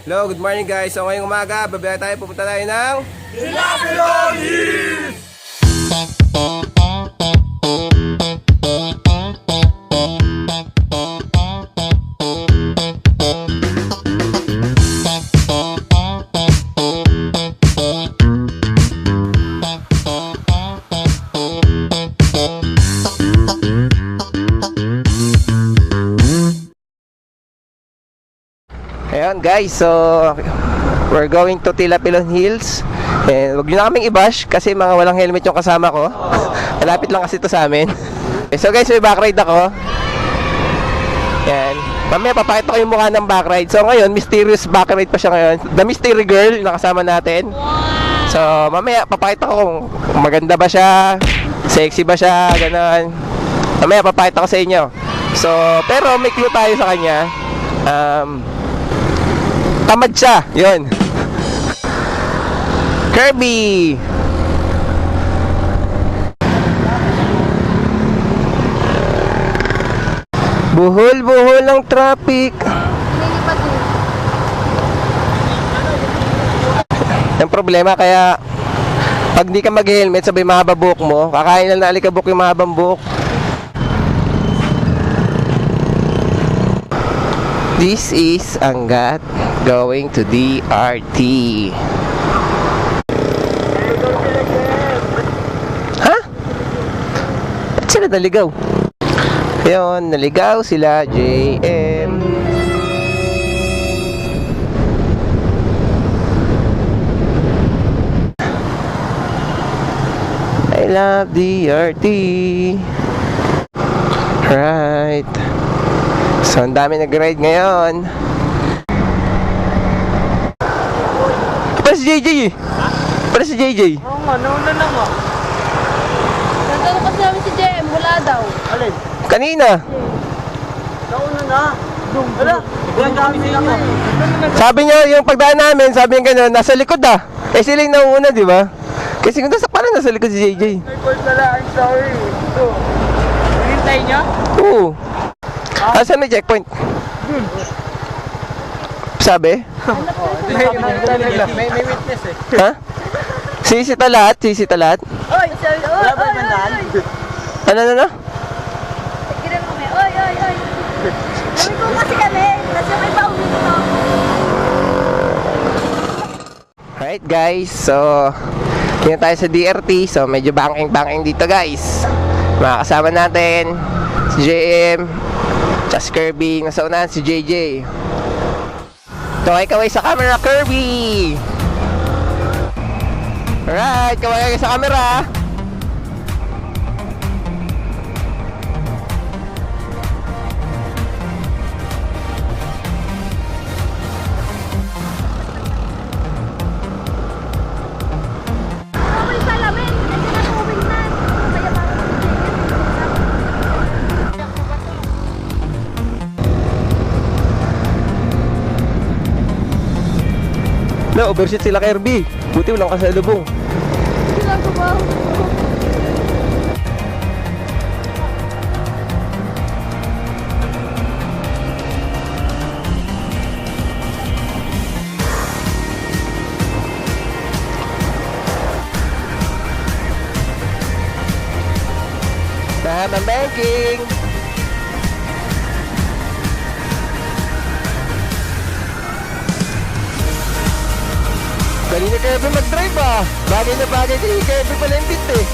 Hello, good morning guys. So ngayong umaga, babiyahe tayo, pupunta tayo ng TilaPilon! Ayan guys, so we're going to TilaPilon Hills. And wag nyo na kaming i-bash kasi mga walang helmet yung kasama ko. Malapit lang kasi ito sa amin. So guys, may backride ako. Yan. Mamaya papakita ko yung mukha ng backride. So ngayon, mysterious backride pa siya ngayon. The mystery girl na kasama natin. So mamaya papakita ko kung maganda ba siya, sexy ba siya, gano'n. Mamaya papakita ko sa inyo. So, pero may clue tayo sa kanya. Tamad siya, yun. Kirby. Buhol ng traffic. Yung problema, kaya pag di ka mag-helmet, sabay mahaba buhok mo, kakain lang na alikabok yung mahabang buhok. This is Angat going to DRT. Ha? Ba't sila naligaw? Ayun, naligaw sila JM. I love DRT. Right. So, ang dami nag-ride ngayon. Para si JJ eh. Para si JJ. Oo nga, nauna na nga. Nandun kasi namin si JM, wala daw. Alin? Kanina. Nauna na. Wala. Wala kami sa inyo. Sabi niya, yung pagdaan namin, sabi niya gano'n, nasa likod ah. Eh sila yung nauuna, di ba? Kasi kung parang nasa likod si JJ. May call pala, I'm sorry. Ito. Hinintay niya? Oo. Asan may checkpoint? Sabi? May witness eh. Ha? Sisita lahat? Sisita lahat? Oy, sorry, oy, Wala ba oy, yung bandaan? oy. Ano? Tignan mo kami, oy. Sabi ko kasi kami, kasi may pauwi ko. Alright guys, so tingnan tayo sa DRT. So medyo banging dito guys. Mga kasama natin si JM, tsaka si Kirby, nasa unahan si JJ. Kaway sa camera, Kirby! Alright, kaway sa camera. Ako'y salamin, kasi natuwing na. Kaya parang No, overshoot sila Kirby. Buti walang kasalubong. sila ko ba? Tama banking. Galing na Kirby mag-drive ah. Bagay na bagay kay Kirby pala yung bit eh.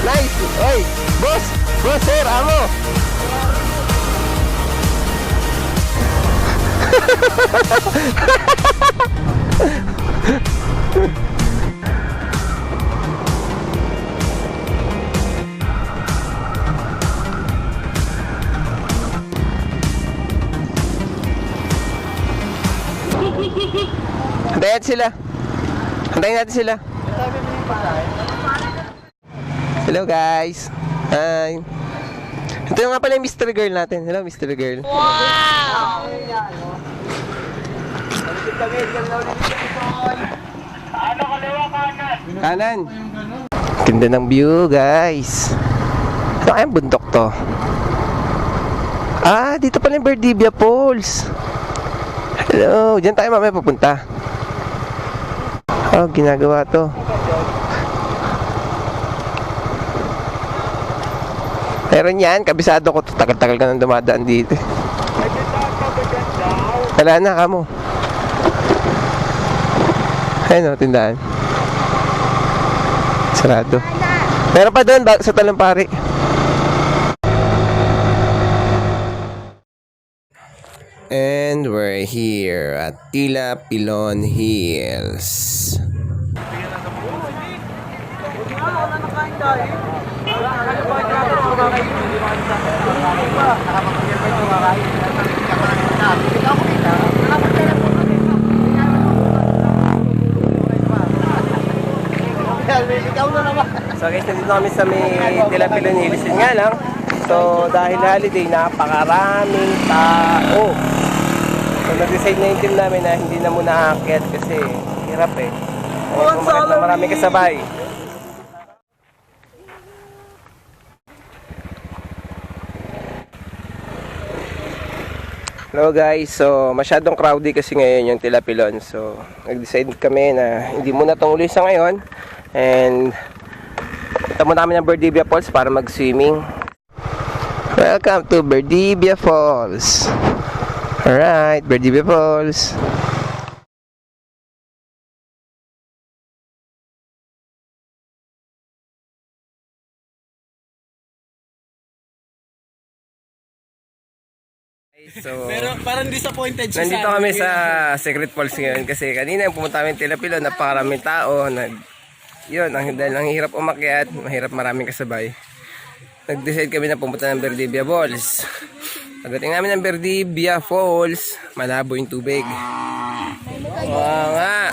Nice. Oy, boss sir, amo. Hantayin natin sila. Hello guys. Hi. Ito nga pala yung mystery girl natin. Hello mystery girl. Wow! Ano kaliwa kanan? Kanan. Ganda ng view guys. Ano kayang bundok to? Ah, dito pala yung Verdibia Falls. Hello, dyan tayo mamaya pupunta. Oh, ginagawa to. Meron yan, kabisado ko to. Tagal-tagal ka nang dumadaan dito. Wala na, kamo. Ayun o, tindahan. Sarado. Meron pa doon sa Talampari. And we're here at TilaPilon Hills. So guys, nandito kami sa may TilaPilon Hills. Yun nga lang. So dahil holiday, napakaraming tao. So nag-decide na yung team namin na hindi na muna aakyat kasi hirap eh. Kumakit na maraming kasabay. Hello guys, so masyadong crowded kasi ngayon yung TilaPilon. So nag-decide kami na hindi muna tumuloy sa ngayon. And punta muna namin ng Berdibia Falls para mag-swimming. Welcome to Berdibia Falls. Alright, Berdibia Falls. So, Pero parang disappointed siya. nandito kami sa Secret Falls ngayon kasi kanina yung pumunta kami TilaPilon, napakaraming tao. Yun, dahil ang hirap umakyat, mahirap maraming kasabay. Nag-decide kami na pumunta ng Berdibia Falls. Pagdating namin ng Berdibia Falls, malabo yung tubig. Oo nga.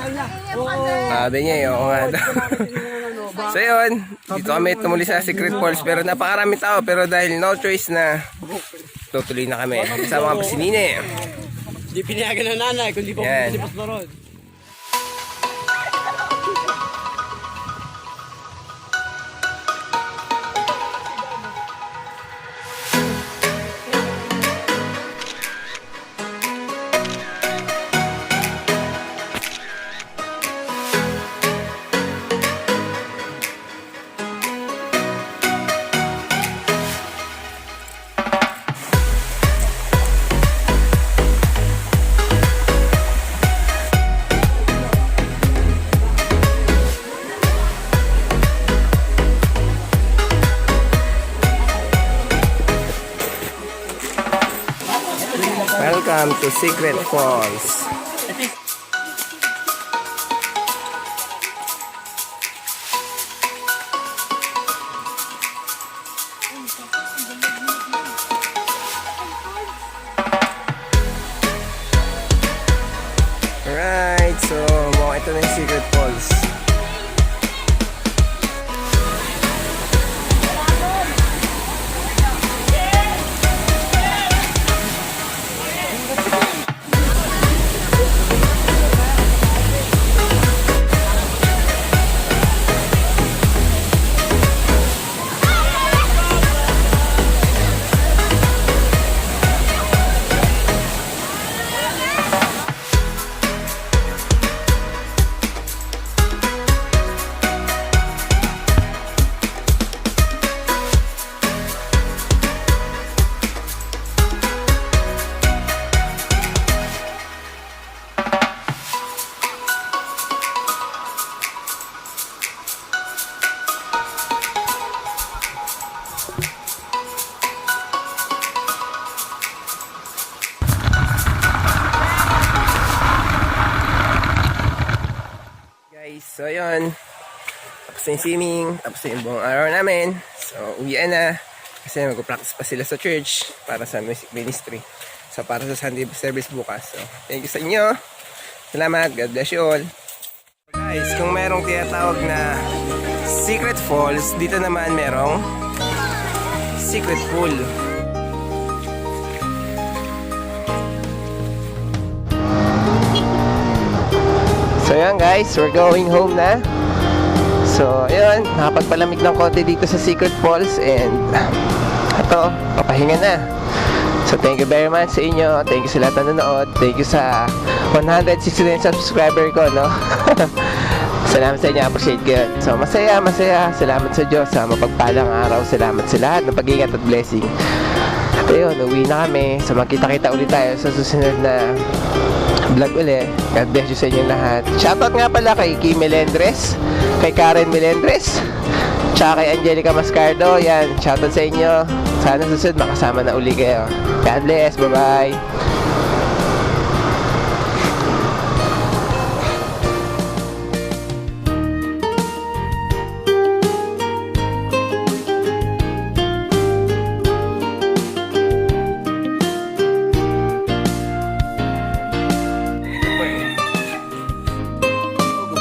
Sabi niya, oo nga daw. So yun, dito kami tumuli sa Secret Falls pero napakaraming tao. Pero dahil no choice na, tutuloy na kami. Kasama kami si Nine. Hindi pinayagan ng nanay, kundi pa pumunta pa ron. Welcome to Secret Falls. Alright, so ito na yung Secret Falls. So yun, tapos na yung swimming, tapos na yung buong araw namin. So uwian na, kasi mag-practice pa sila sa church para sa music ministry. So para sa Sunday service bukas. So thank you sa inyo. Salamat, God bless you all. Guys, kung merong tinatawag na Secret Falls, dito naman merong Secret Pool. So yan guys, we're going home na. So ayun, nakapagpalamig ng konti dito sa Secret Falls. And ito, papahinga na. So thank you very much sa inyo. Thank you sa lahat na nanonood. Thank you sa 169 subscriber ko, no? Salamat sa inyo, appreciate ko yun. So masaya. Salamat sa Diyos sa mapagpalang araw. Salamat sa lahat ng pag-ingat at blessing. At ayun, uwi na kami. So magkita-kita ulit tayo sa susunod na vlog ulit. God bless you sa inyo lahat. Shoutout nga pala kay Kim Melendres, kay Karen Melendres, tsaka kay Angelica Mascardo. Yan, shoutout sa inyo. Sana susunod makasama na uli kayo. God bless, bye-bye.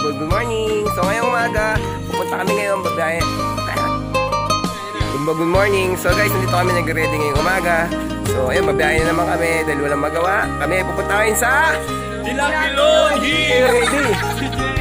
Good morning! So ngayong umaga, pupunta kami ngayon babiyahe. Good morning! So guys, nandito kami nag-ready ngayong umaga. So ayun, babiyahe na naman kami dahil walang magawa. Kami pupunta ngayon sa TilaPilon! Ready!